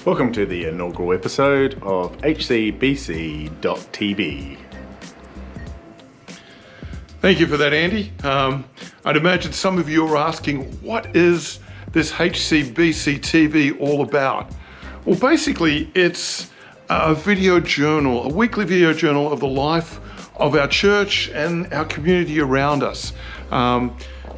Welcome to the inaugural episode of HCBC TV. Thank you for that, Andy. I'd imagine some of you are asking, what is this HCBC TV all about? Well, basically, it's a video journal, a weekly video journal of the life of our church and our community around us.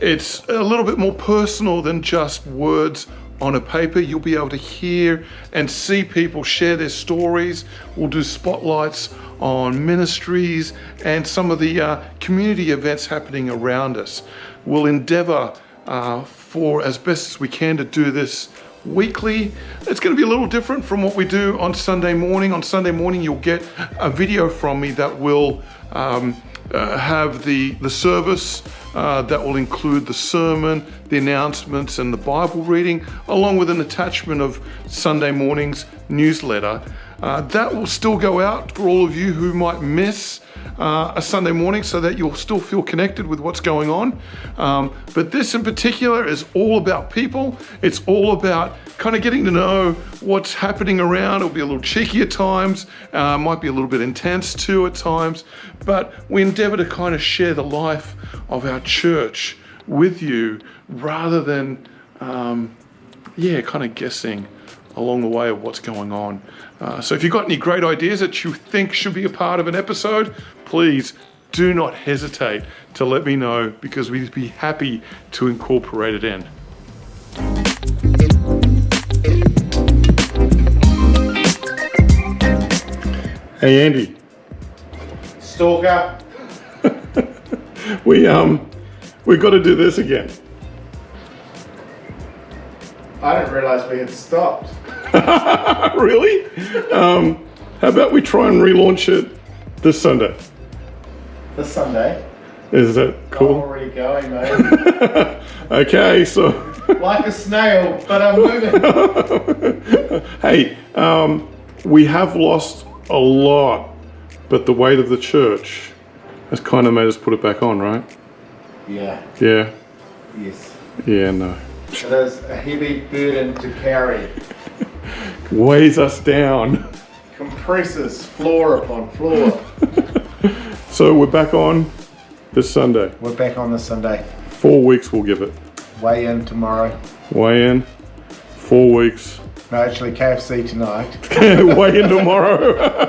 It's a little bit more personal than just words on a paper. You'll be able to hear and see people share their stories. We'll do spotlights on ministries and some of the community events happening around us. We'll endeavor for as best as we can to do this weekly. It's going to be a little different from what we do on Sunday morning. On Sunday morning, you'll get a video from me that will have the service that will include the sermon, the announcements, and the Bible reading, along with an attachment of Sunday morning's newsletter. That will still go out for all of you who might miss a Sunday morning, so that you'll still feel connected with what's going on. But this in particular is all about people. It's all about kind of getting to know what's happening around. It'll be a little cheeky at times, might be a little bit intense too at times, but we endeavor to kind of share the life of our church with you rather than, kind of guessing along the way of what's going on. So if you've got any great ideas that you think should be a part of an episode, please do not hesitate to let me know, because we'd be happy to incorporate it in. Hey Andy. Stalker. We've got to do this again. I didn't realise we had stopped. Really? How about we try and relaunch it this Sunday? This Sunday. Is that cool? I'm already going, mate. Okay, so. Like a snail, but I'm moving. Hey, we have lost a lot, but the weight of the church has kind of made us put it back on, right? Yeah. Yeah. Yes. Yeah, no. It is a heavy burden to carry. Weighs us down. Compresses floor upon floor. So we're back on this Sunday. We're back on this Sunday. 4 weeks we'll give it. Weigh in tomorrow. Weigh in. 4 weeks. No, actually KFC tonight. Weigh in tomorrow.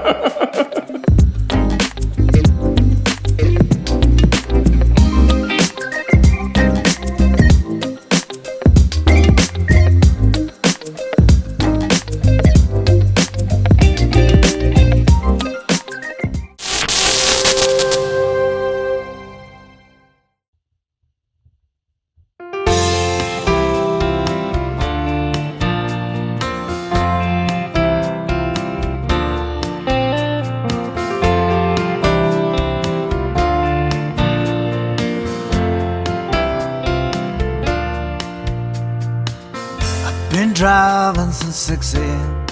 Been driving since 6 a.m.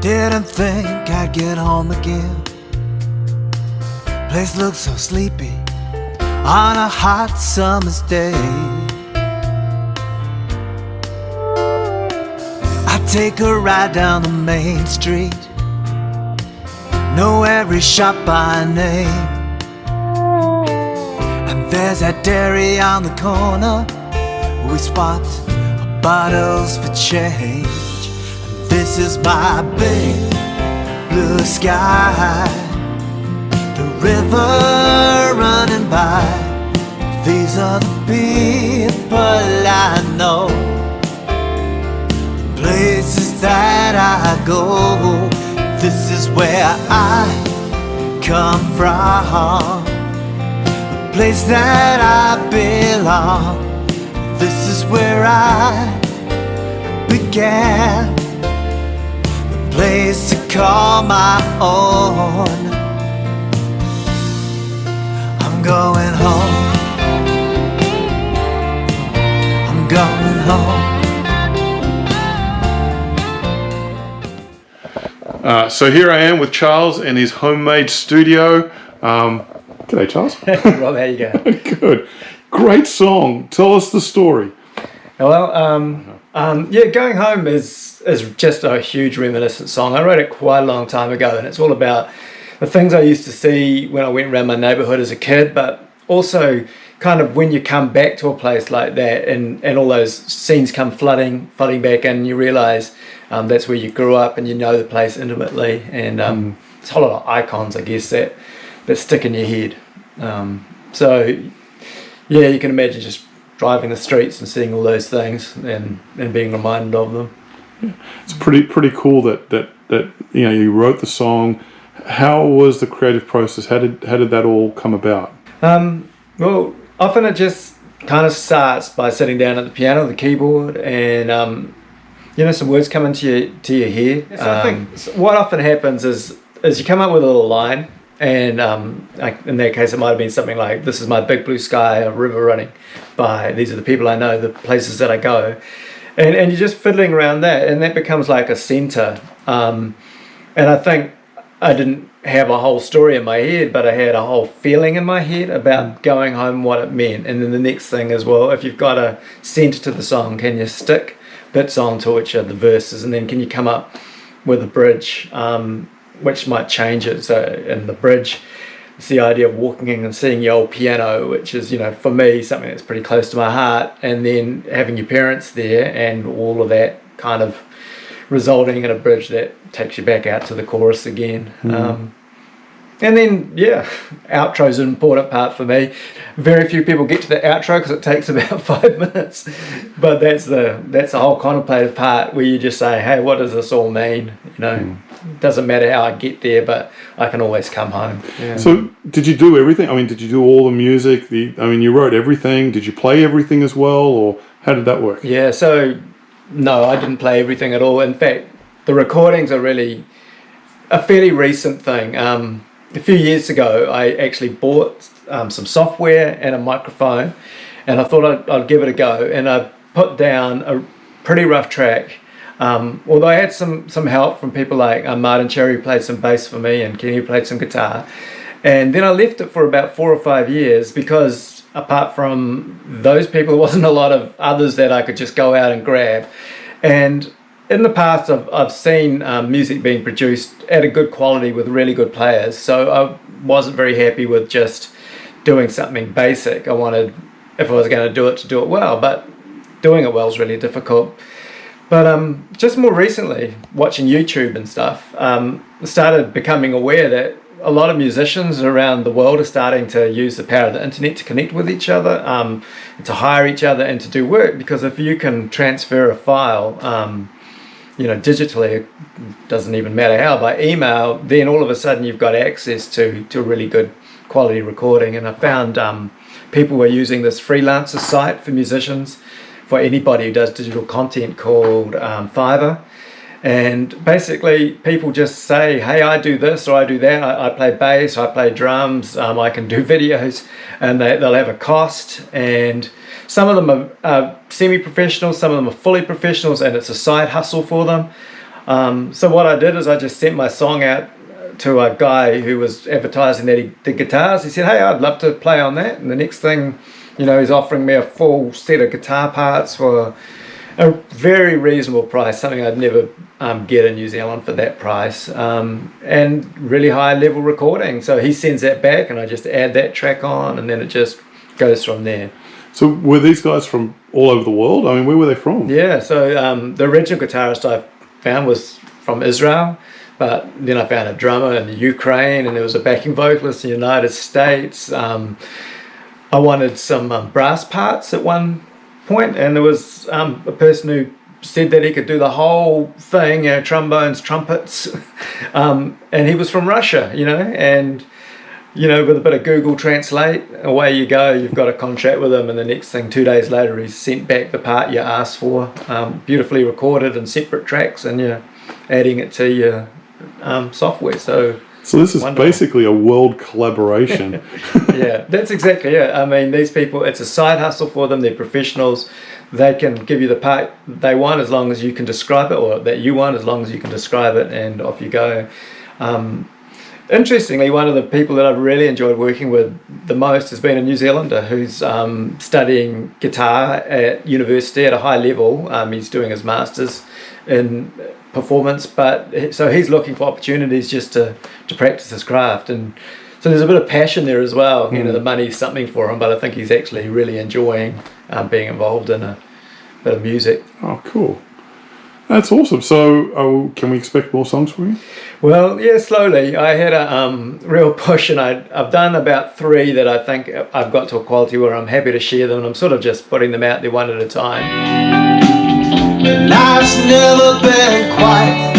Didn't think I'd get home again. Place looks so sleepy on a hot summer's day. I take a ride down the main street, know every shop by name. And there's that dairy on the corner we spot bottles for change. And this is my big blue sky, the river running by. These are the people I know, the places that I go. This is where I come from, the place that I belong. This is where I began, the place to call my own. I'm going home. I'm going home. So here I am with Charles in his homemade studio. G'day, Charles. Rob, how you going? Good. Great song. Tell us the story. Yeah, Going Home is just a huge reminiscent song. I wrote it quite a long time ago, and it's all about the things I used to see when I went around my neighborhood as a kid, but also kind of when you come back to a place like that and all those scenes come flooding back in, you realize that's where you grew up and you know the place intimately, and it's a whole lot of icons, I guess, that stick in your head. So yeah, you can imagine just driving the streets and seeing all those things and being reminded of them. Yeah. It's pretty cool that you know, you wrote the song. How was the creative process? How did that all come about? Well, often it just kind of starts by sitting down at the piano, the keyboard, and you know, some words come into your head. So I think what often happens is you come up with a little line, and like in that case it might have been something like, "This is my big blue sky, a river running by. These are the people I know, the places that I go," and you're just fiddling around that, and that becomes like a center. And I think I didn't have a whole story in my head, but I had a whole feeling in my head about going home, what it meant. And then the next thing is, well, if you've got a center to the song, can you stick bits onto which are the verses, and then can you come up with a bridge which might change it. So in the bridge, it's the idea of walking in and seeing your old piano, which is, you know, for me, something that's pretty close to my heart, and then having your parents there and all of that kind of resulting in a bridge that takes you back out to the chorus again. And then, yeah, outro's an important part for me. Very few people get to the outro because it takes about 5 minutes. But that's the whole contemplative part where you just say, hey, what does this all mean? You know, it doesn't matter how I get there, but I can always come home. Yeah. So did you do everything? I mean, did you do all the music? You wrote everything. Did you play everything as well? Or how did that work? Yeah, so no, I didn't play everything at all. In fact, the recordings are really a fairly recent thing. A few years ago, I actually bought some software and a microphone, and I thought I'd give it a go. And I put down a pretty rough track, although I had some help from people like Martin Cherry, who played some bass for me, and Kenny, who played some guitar. And then I left it for about 4 or 5 years because apart from those people, there wasn't a lot of others that I could just go out and grab. And in the past, I've seen music being produced at a good quality with really good players, so I wasn't very happy with just doing something basic. I wanted, if I was going to do it well, but doing it well is really difficult. But just more recently, watching YouTube and stuff, started becoming aware that a lot of musicians around the world are starting to use the power of the internet to connect with each other, to hire each other and to do work, because if you can transfer a file, you know, digitally, it doesn't even matter how, by email, then all of a sudden you've got access to a really good quality recording. And I found people were using this freelancer site for musicians, for anybody who does digital content, called Fiverr. And basically people just say, hey, I do this or I do that, I play bass, I play drums, I can do videos, and they'll have a cost. And some of them are semi-professional, some of them are fully professionals, and it's a side hustle for them. So what I did is I just sent my song out to a guy who was advertising that he did guitars. He said, hey, I'd love to play on that. And the next thing, you know, he's offering me a full set of guitar parts for a very reasonable price, something I'd never get in New Zealand for that price, and really high level recording. So he sends that back and I just add that track on, and then it just goes from there. So were these guys from all over the world? I mean, where were they from? Yeah, so the original guitarist I found was from Israel, but then I found a drummer in the Ukraine, and there was a backing vocalist in the United States. I wanted some brass parts at one point, and there was a person who said that he could do the whole thing, you know, trombones, trumpets, and he was from Russia, you know, and you know, with a bit of Google Translate, away you go, you've got a contract with him, and the next thing, 2 days later, he's sent back the part you asked for, beautifully recorded in separate tracks, and you're adding it to your software. So this is wonderful. Basically a world collaboration. Yeah, that's exactly it. I mean, these people, it's a side hustle for them, they're professionals. They can give you the part they want as long as you can describe it, or that you want as long as you can describe it, and off you go. Interestingly, one of the people that I've really enjoyed working with the most has been a New Zealander who's studying guitar at university at a high level. He's doing his master's in performance, but so he's looking for opportunities just to practice his craft, and so there's a bit of passion there as well. You know, the money's something for him, but I think he's actually really enjoying being involved in a bit of music. Oh, cool. That's awesome. So can we expect more songs from you? Well, yeah, slowly. I had a real push, and I've done about 3 that I think I've got to a quality where I'm happy to share them, and I'm sort of just putting them out there one at a time. Life's never been quite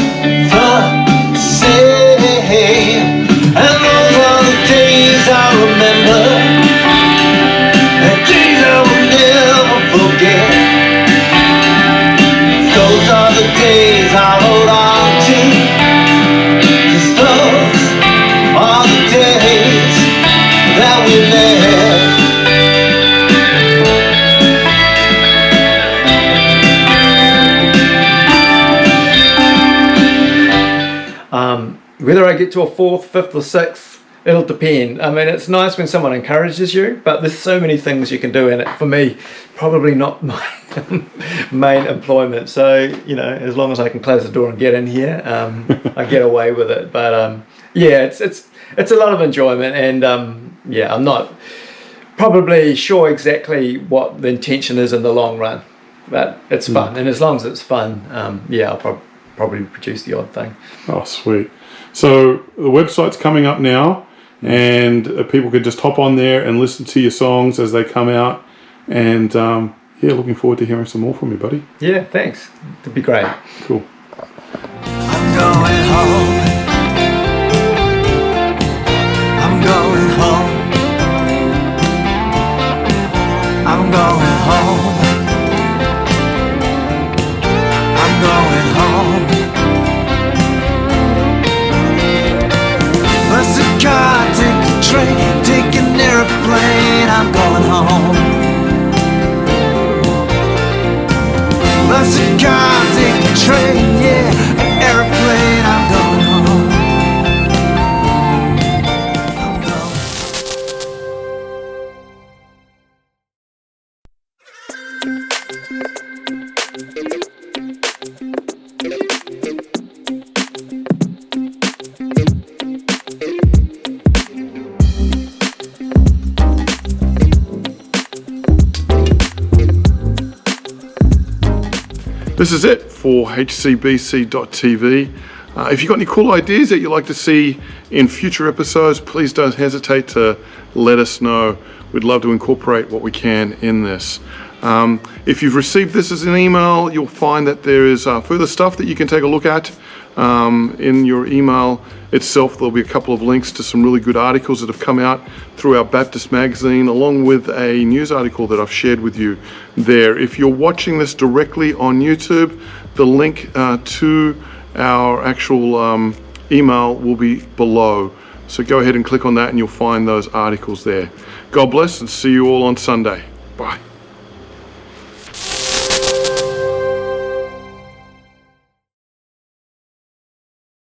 the same, and those are the days I remember, the days I will never forget. Those are the days I hold on to, 'cause those are the days that we met. Whether I get to a 4th, 5th or 6th, it'll depend. I mean, it's nice when someone encourages you, but there's so many things you can do in it. For me, probably not my main employment. So, you know, as long as I can close the door and get in here, I get away with it. But yeah, it's a lot of enjoyment, and yeah, I'm not probably sure exactly what the intention is in the long run, but it's fun, and as long as it's fun, yeah, I'll probably produce the odd thing. Oh, sweet. So the website's coming up now, and people can just hop on there and listen to your songs as they come out. And yeah, looking forward to hearing some more from you, buddy. Yeah, thanks. It'd be great. Cool. I'm going home. I'm going home. I'm going home. I'm going home. Bus a car, take a train, take an airplane. I'm going home. Bus a car, take a train, yeah, an airplane. I'm going home. I'm going. This is it for HCBC.TV. If you've got any cool ideas that you'd like to see in future episodes, please don't hesitate to let us know. We'd love to incorporate what we can in this. If you've received this as an email, you'll find that there is further stuff that you can take a look at. In your email itself, there'll be a couple of links to some really good articles that have come out through our Baptist magazine, along with a news article that I've shared with you there. If you're watching this directly on YouTube, the link to our actual email will be below. So go ahead and click on that and you'll find those articles there. God bless, and see you all on Sunday. Bye.